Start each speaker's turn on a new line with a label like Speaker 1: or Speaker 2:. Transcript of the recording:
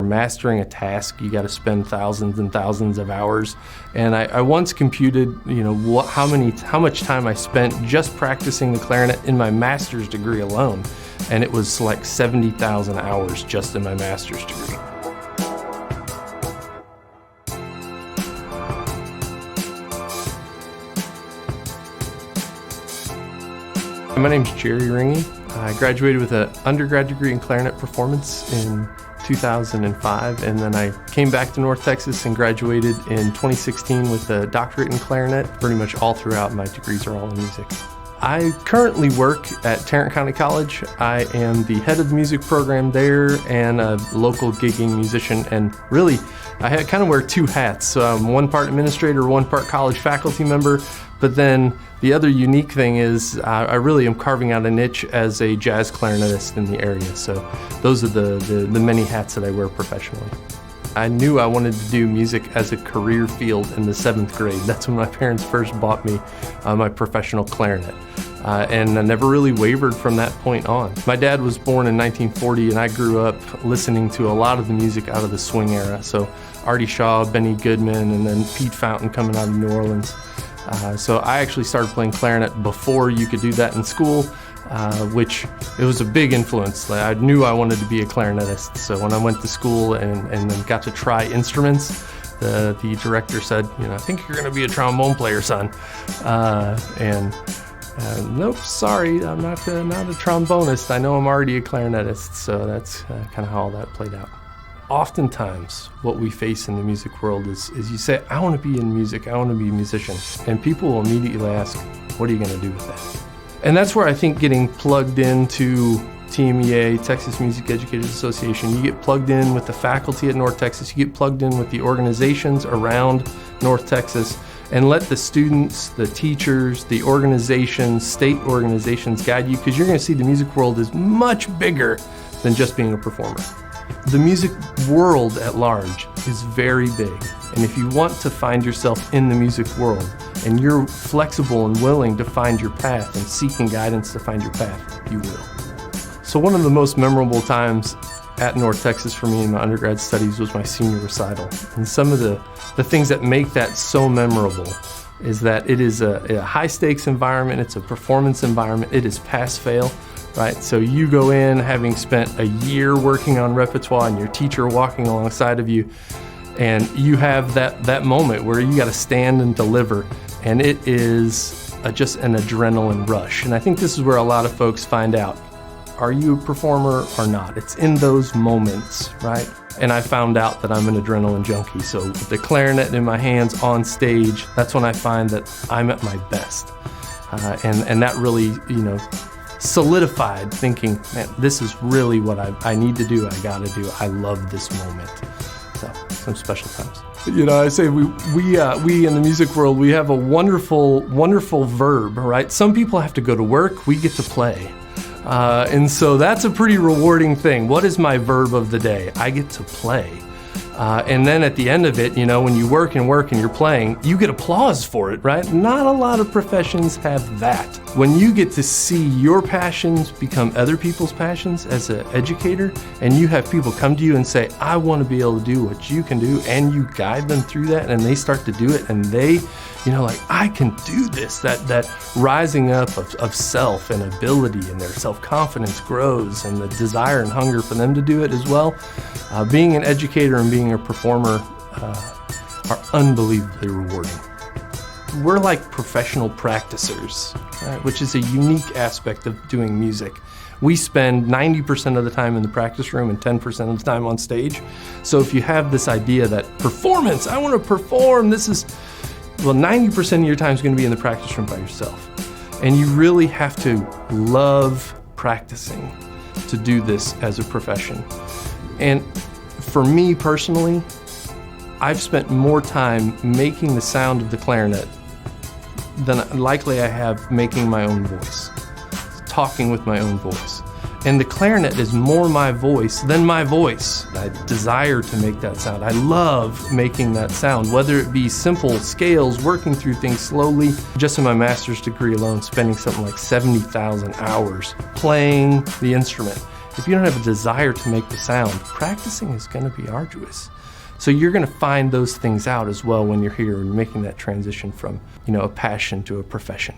Speaker 1: Mastering a task, you got to spend thousands and thousands of hours. And I once computed, how much time I spent just practicing the clarinet in my master's degree alone. And it was like 70,000 hours just in my master's degree. My name's Jerry Ringe. I graduated with an undergrad degree in clarinet performance in 2005, and then I came back to North Texas and graduated in 2016 with a doctorate in clarinet. Pretty much all throughout, my degrees are all in music. I currently work at Tarrant County College. I am the head of the music program there and a local gigging musician, and really I kind of wear two hats. So I'm one part administrator, one part college faculty member, but then the other unique thing is I really am carving out a niche as a jazz clarinetist in the area. So those are the many hats that I wear professionally. I knew I wanted to do music as a career field in the 7th grade. That's when my parents first bought me my professional clarinet. And I never really wavered from that point on. My dad was born in 1940, and I grew up listening to a lot of the music out of the swing era. So Artie Shaw, Benny Goodman, and then Pete Fountain coming out of New Orleans. So I actually started playing clarinet before you could do that in school, which it was a big influence. I knew I wanted to be a clarinetist. So when I went to school and then got to try instruments, the director said, I think you're going to be a trombone player, son. Nope, sorry, I'm not a trombonist. I know I'm already a clarinetist. So that's kind of how all that played out. Oftentimes, what we face in the music world is you say, I want to be in music, I want to be a musician. And people will immediately ask, what are you going to do with that? And that's where I think getting plugged into TMEA, Texas Music Educators Association, you get plugged in with the faculty at North Texas, you get plugged in with the organizations around North Texas, and let the students, the teachers, the organizations, state organizations guide you, because you're going to see the music world is much bigger than just being a performer. The music world at large is very big, and if you want to find yourself in the music world and you're flexible and willing to find your path and seeking guidance to find your path, you will. So one of the most memorable times at North Texas for me in my undergrad studies was my senior recital. And some of the things that make that so memorable is that it is a high stakes environment, it's a performance environment, it is pass-fail. Right, so you go in having spent a year working on repertoire and your teacher walking alongside of you, and you have that moment where you got to stand and deliver, and it is just an adrenaline rush. And I think this is where a lot of folks find out, are you a performer or not? It's in those moments, right? And I found out that I'm an adrenaline junkie. So with the clarinet in my hands on stage, that's when I find that I'm at my best. And that really, solidified thinking, man, this is really what I need to do, I gotta do. I love this moment. So, some special times. I say we in the music world, we have a wonderful, wonderful verb, right? Some people have to go to work, we get to play. And so that's a pretty rewarding thing. What is my verb of the day? I get to play. And then at the end of it, when you work and you're playing, you get applause for it, right? Not a lot of professions have that. When you get to see your passions become other people's passions as an educator, and you have people come to you and say, I want to be able to do what you can do, and you guide them through that, and they start to do it, and they, I can do this. That rising up of self and ability, and their self-confidence grows, and the desire and hunger for them to do it as well. Being an educator and being a performer are unbelievably rewarding. We're like professional practicers, right? Which is a unique aspect of doing music. We spend 90% of the time in the practice room and 10% of the time on stage. So if you have this idea that performance, I want to perform, 90% of your time is going to be in the practice room by yourself. And you really have to love practicing to do this as a profession. And for me personally, I've spent more time making the sound of the clarinet than likely I have making my own voice, talking with my own voice. And the clarinet is more my voice than my voice. I desire to make that sound. I love making that sound, whether it be simple scales, working through things slowly. Just in my master's degree alone, spending something like 70,000 hours playing the instrument. if you don't have a desire to make the sound, practicing is going to be arduous. So you're going to find those things out as well when you're here and making that transition from, a passion to a profession.